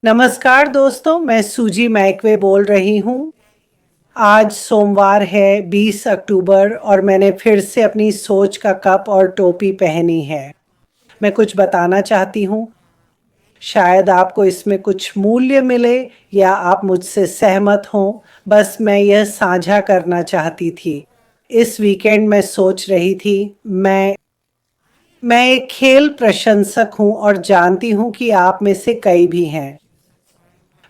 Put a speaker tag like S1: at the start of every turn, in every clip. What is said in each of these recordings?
S1: नमस्कार दोस्तों, मैं सूजी मैकवे बोल रही हूँ। आज सोमवार है 20 अक्टूबर और मैंने फिर से अपनी सोच का कप और टोपी पहनी है। मैं कुछ बताना चाहती हूँ। शायद आपको इसमें कुछ मूल्य मिले या आप मुझसे सहमत हों। बस मैं यह साझा करना चाहती थी। इस वीकेंड मैं सोच रही थी, मैं एक खेल प्रशंसक हूँ और जानती हूँ कि आप में से कई भी हैं।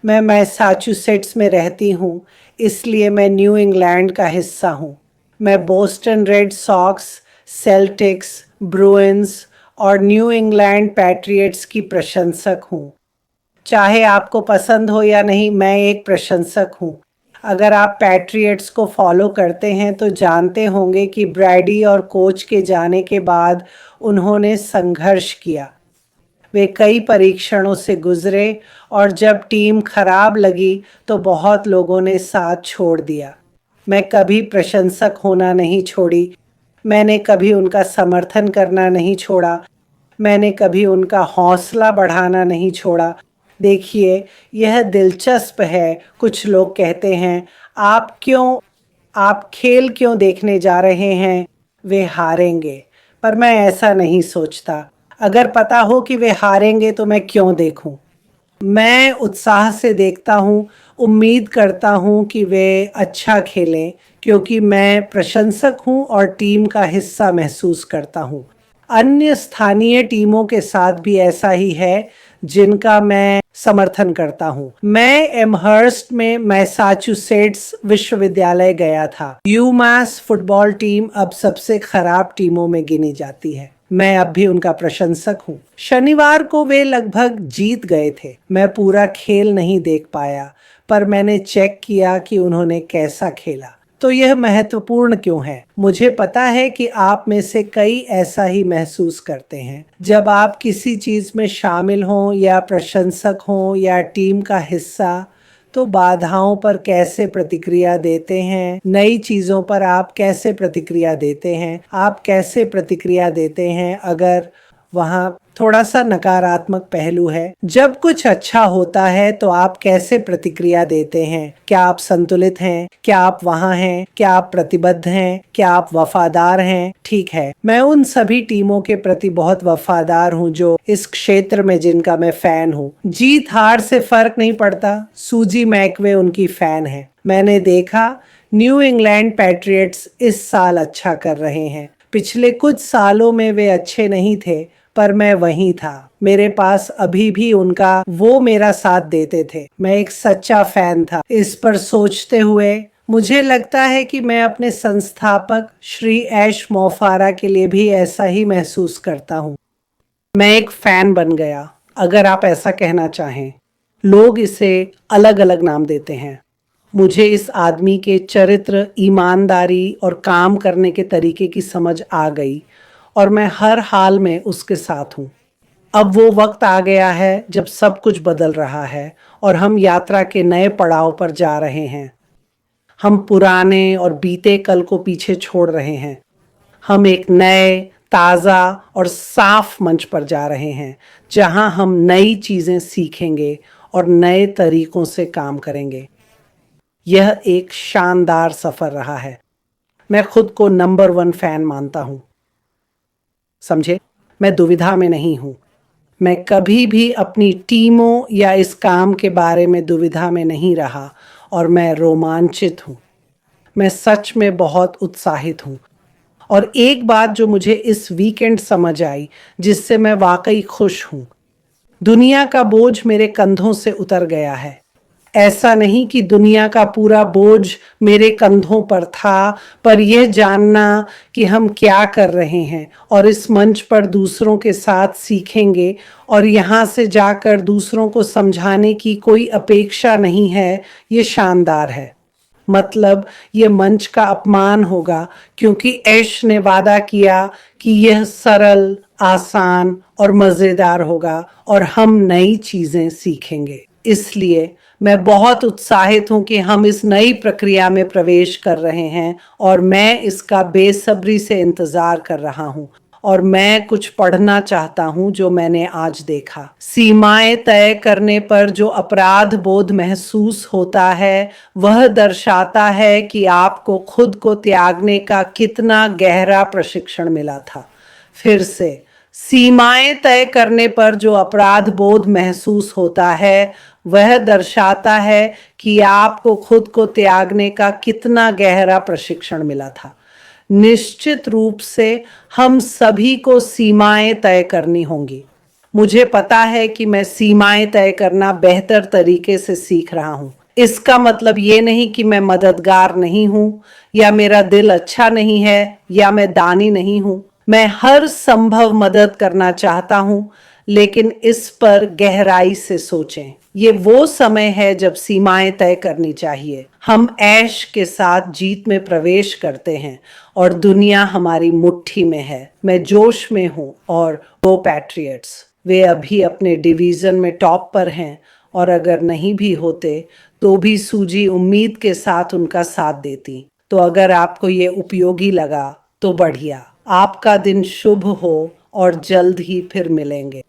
S1: मैं मैसाचुसेट्स में रहती हूँ, इसलिए मैं न्यू इंग्लैंड का हिस्सा हूँ। मैं बोस्टन रेड सॉक्स, सेल्टिक्स, ब्रुइन्स और न्यू इंग्लैंड पैट्रियट्स की प्रशंसक हूँ। चाहे आपको पसंद हो या नहीं, मैं एक प्रशंसक हूँ। अगर आप पैट्रियट्स को फॉलो करते हैं तो जानते होंगे कि ब्रैडी और कोच के जाने के बाद उन्होंने संघर्ष किया। वे कई परीक्षणों से गुजरे और जब टीम खराब लगी तो बहुत लोगों ने साथ छोड़ दिया। मैं कभी प्रशंसक होना नहीं छोड़ी। मैंने कभी उनका समर्थन करना नहीं छोड़ा। मैंने कभी उनका हौसला बढ़ाना नहीं छोड़ा। देखिए, यह दिलचस्प है। कुछ लोग कहते हैं, आप खेल क्यों देखने जा रहे हैं? वे हारेंगे। पर मैं ऐसा नहीं सोचता। अगर पता हो कि वे हारेंगे तो मैं क्यों देखूं? मैं उत्साह से देखता हूँ, उम्मीद करता हूँ कि वे अच्छा खेलें, क्योंकि मैं प्रशंसक हूँ और टीम का हिस्सा महसूस करता हूँ। अन्य स्थानीय टीमों के साथ भी ऐसा ही है, जिनका मैं समर्थन करता हूँ। मैं एमहर्स्ट में मैसाचुसेट्स विश्वविद्यालय गया था। यूमास फुटबॉल टीम अब सबसे खराब टीमों में गिनी जाती है। मैं अब भी उनका प्रशंसक हूँ। शनिवार को वे लगभग जीत गए थे। मैं पूरा खेल नहीं देख पाया, पर मैंने चेक किया कि उन्होंने कैसा खेला। तो यह महत्वपूर्ण क्यों है? मुझे पता है कि आप में से कई ऐसा ही महसूस करते हैं। जब आप किसी चीज में शामिल हों या प्रशंसक हों या टीम का हिस्सा, तो बाधाओं पर कैसे प्रतिक्रिया देते हैं? नई चीज़ों पर आप कैसे प्रतिक्रिया देते हैं? आप कैसे प्रतिक्रिया देते हैं अगर वहाँ थोड़ा सा नकारात्मक पहलू है? जब कुछ अच्छा होता है तो आप कैसे प्रतिक्रिया देते हैं? क्या आप संतुलित हैं? क्या आप वहाँ हैं? क्या आप प्रतिबद्ध हैं? क्या आप वफादार हैं? ठीक है, मैं उन सभी टीमों के प्रति बहुत वफादार हूँ जो इस क्षेत्र में जिनका मैं फैन हूँ। जीत हार से फर्क नहीं पड़ता। सूजी मैकवे उनकी फैन है। मैंने देखा न्यू इंग्लैंड पैट्रियट्स इस साल अच्छा कर रहे हैं। पिछले कुछ सालों में वे अच्छे नहीं थे, पर मैं वहीं था। मेरे पास अभी भी वो मेरा साथ देते थे। मैं एक सच्चा फैन था। इस पर सोचते हुए मुझे लगता है कि मैं अपने संस्थापक श्री ऐश मोफारा के लिए भी ऐसा ही महसूस करता हूँ। मैं एक फैन बन गया, अगर आप ऐसा कहना चाहें। लोग इसे अलग अलग नाम देते हैं। मुझे इस आदमी के चरित्र, ईमानदारी और काम करने के तरीके की समझ आ गई और मैं हर हाल में उसके साथ हूँ। अब वो वक्त आ गया है जब सब कुछ बदल रहा है और हम यात्रा के नए पड़ाव पर जा रहे हैं। हम पुराने और बीते कल को पीछे छोड़ रहे हैं। हम एक नए, ताज़ा और साफ मंच पर जा रहे हैं, जहां हम नई चीज़ें सीखेंगे और नए तरीकों से काम करेंगे। यह एक शानदार सफ़र रहा है। मैं खुद को नंबर 1 फैन मानता हूँ। समझे? मैं दुविधा में नहीं हूँ। मैं कभी भी अपनी टीमों या इस काम के बारे में दुविधा में नहीं रहा और मैं रोमांचित हूँ। मैं सच में बहुत उत्साहित हूँ। और एक बात जो मुझे इस वीकेंड समझ आई, जिससे मैं वाकई खुश हूँ, दुनिया का बोझ मेरे कंधों से उतर गया है। ऐसा नहीं कि दुनिया का पूरा बोझ मेरे कंधों पर था, पर यह जानना कि हम क्या कर रहे हैं और इस मंच पर दूसरों के साथ सीखेंगे और यहाँ से जाकर दूसरों को समझाने की कोई अपेक्षा नहीं है, ये शानदार है। मतलब ये मंच का अपमान होगा, क्योंकि ऐश ने वादा किया कि यह सरल, आसान और मज़ेदार होगा और हम नई चीज़ें सीखेंगे। इसलिए मैं बहुत उत्साहित हूँ कि हम इस नई प्रक्रिया में प्रवेश कर रहे हैं और मैं इसका बेसब्री से इंतज़ार कर रहा हूँ। और मैं कुछ पढ़ना चाहता हूं जो मैंने आज देखा। सीमाएं तय करने पर जो अपराध बोध महसूस होता है वह दर्शाता है कि आपको खुद को त्यागने का कितना गहरा प्रशिक्षण मिला था। फिर से, सीमाएं तय करने पर जो अपराध बोध महसूस होता है वह दर्शाता है कि आपको खुद को त्यागने का कितना गहरा प्रशिक्षण मिला था। निश्चित रूप से हम सभी को सीमाएं तय करनी होंगी। मुझे पता है कि मैं सीमाएं तय करना बेहतर तरीके से सीख रहा हूं। इसका मतलब ये नहीं कि मैं मददगार नहीं हूं, या मेरा दिल अच्छा नहीं है, या मैं दानी नहीं हूं। मैं हर संभव मदद करना चाहता हूं, लेकिन इस पर गहराई से सोचें। ये वो समय है जब सीमाएं तय करनी चाहिए। हम ऐश के साथ जीत में प्रवेश करते हैं और दुनिया हमारी मुट्ठी में है। मैं जोश में हूं और वो पैट्रियट्स, वे अभी अपने डिवीजन में टॉप पर हैं, और अगर नहीं भी होते तो भी सूजी उम्मीद के साथ उनका साथ देती। तो अगर आपको ये उपयोगी लगा तो बढ़िया। आपका दिन शुभ हो और जल्द ही फिर मिलेंगे।